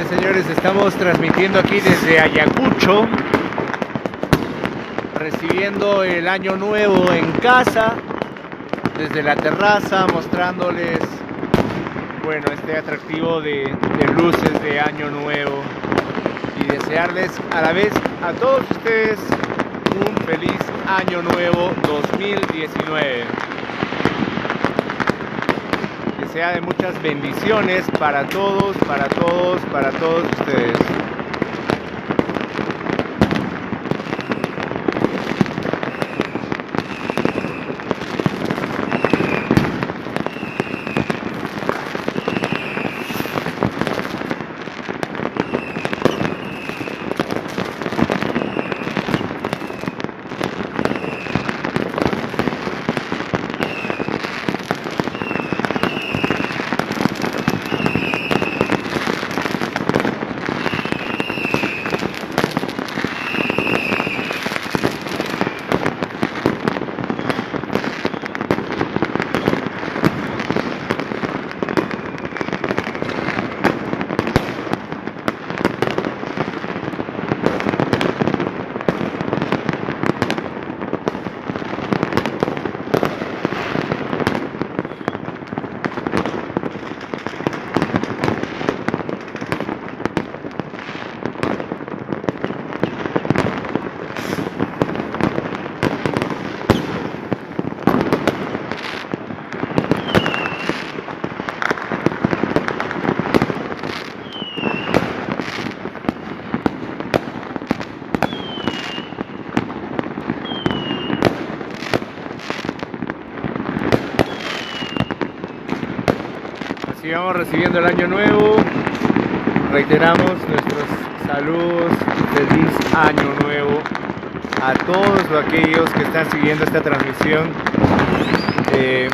días, señores. Estamos transmitiendo aquí desde Ayacucho, recibiendo el año nuevo en casa, desde la terraza, mostrándoles, bueno, este atractivo de luces de año nuevo y desearles a la vez a todos ustedes un feliz año nuevo 2019. Que sea de muchas bendiciones para todos, para todos, para todos ustedes. Sigamos recibiendo el año nuevo. Reiteramos nuestros saludos, feliz año nuevo a todos aquellos que están siguiendo esta transmisión, que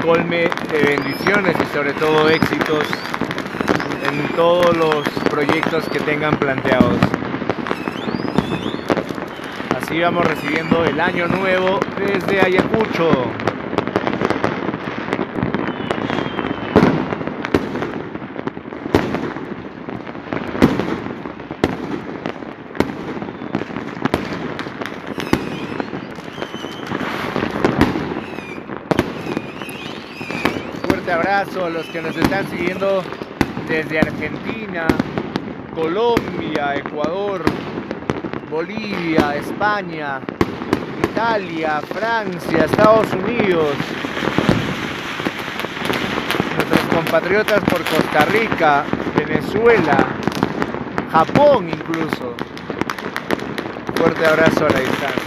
colme de bendiciones y sobre todo éxitos en todos los proyectos que tengan planteados. Así vamos recibiendo el año nuevo desde Ayacucho. Abrazo a los que nos están siguiendo desde Argentina, Colombia, Ecuador, Bolivia, España, Italia, Francia, Estados Unidos, nuestros compatriotas por Costa Rica, Venezuela, Japón incluso. Fuerte abrazo a la distancia.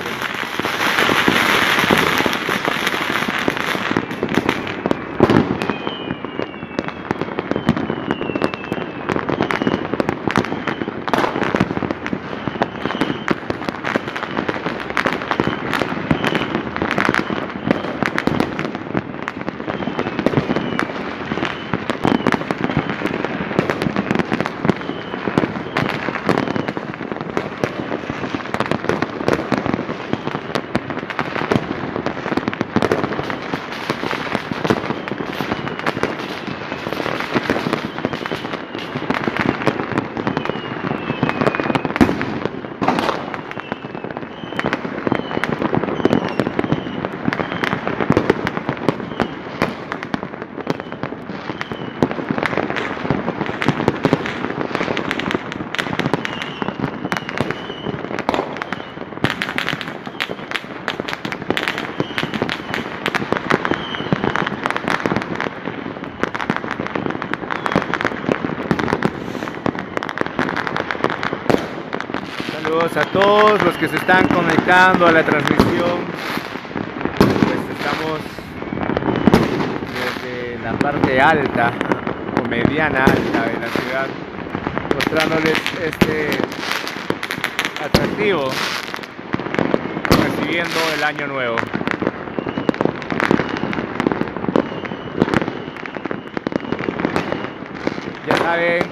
Saludos a todos los que se están conectando a la transmisión. Pues estamos desde la parte alta o mediana alta de la ciudad, mostrándoles este atractivo, recibiendo el año nuevo. Ya saben,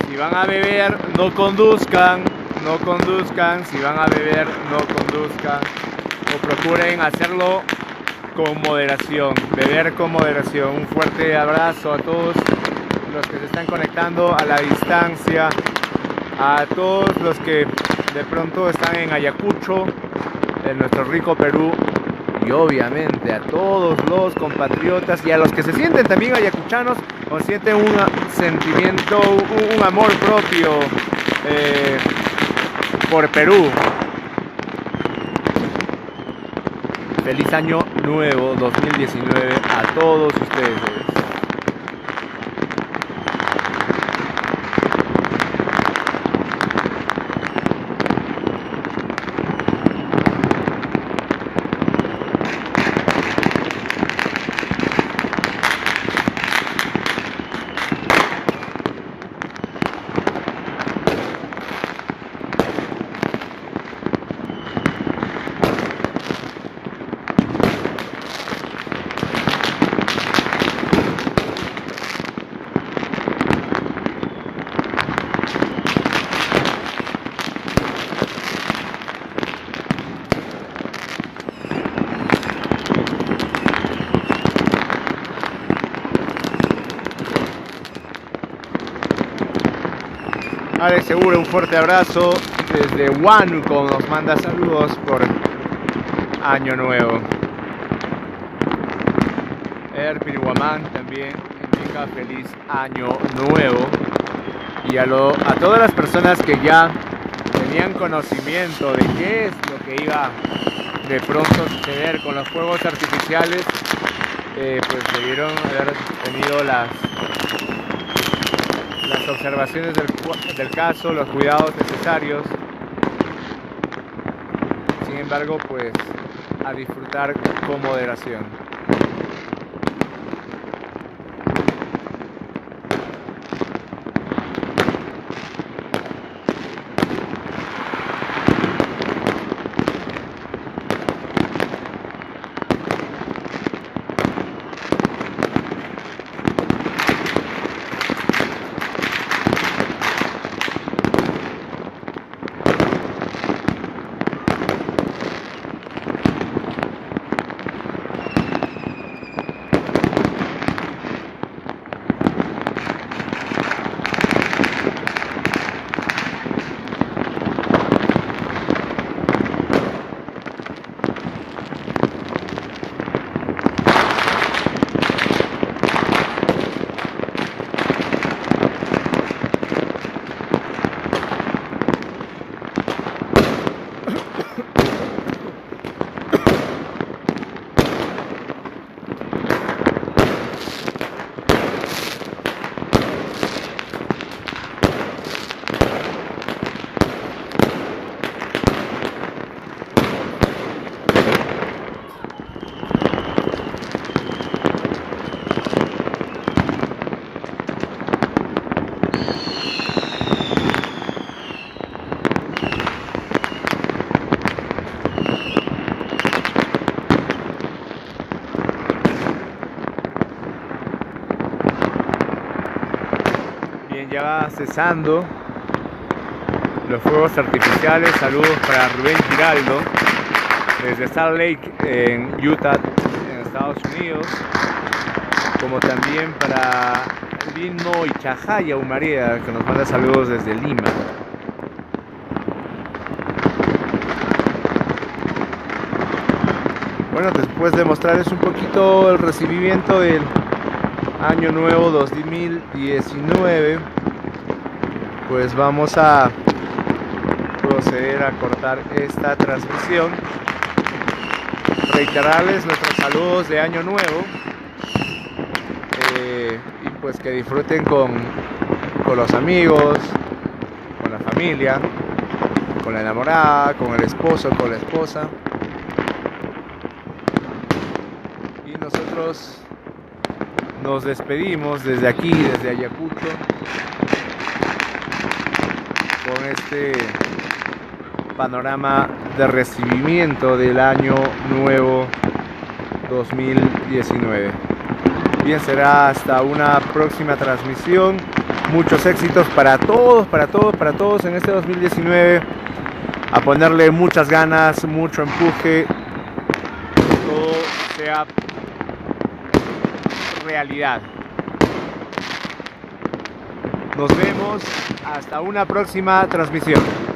si van a beber, no conduzcan. No conduzcan, si van a beber, no conduzcan, o procuren hacerlo con moderación, beber con moderación. Un fuerte abrazo a todos los que se están conectando a la distancia, a todos los que de pronto están en Ayacucho, en nuestro rico Perú, y obviamente a todos los compatriotas y a los que se sienten también ayacuchanos o sienten un sentimiento, un amor propio por Perú. Feliz año nuevo 2019 a todos ustedes. Alex Seguro, un fuerte abrazo desde Huánuco, nos manda saludos por Año Nuevo. Erpirihuamán también indica feliz Año Nuevo. Y a todas las personas que ya tenían conocimiento de qué es lo que iba de pronto a suceder con los fuegos artificiales, pues debieron haber tenido las observaciones del caso, los cuidados necesarios. Sin embargo, pues a disfrutar con moderación. Ya va cesando los fuegos artificiales. Saludos para Rubén Giraldo desde Salt Lake en Utah, en Estados Unidos, como también para Lino Ichajaya Humaria, que nos manda saludos desde Lima. Bueno, después de mostrarles un poquito el recibimiento del Año Nuevo 2019, pues vamos a proceder a cortar esta transmisión. Reiterarles nuestros saludos de Año Nuevo y pues que disfruten con los amigos, con la familia, con la enamorada, con el esposo, con la esposa. Y nosotros nos despedimos desde aquí, desde Ayacucho, con este panorama de recibimiento del Año Nuevo 2019. Bien, será hasta una próxima transmisión. Muchos éxitos para todos en este 2019. A ponerle muchas ganas, mucho empuje, que todo sea realidad. Nos vemos hasta una próxima transmisión.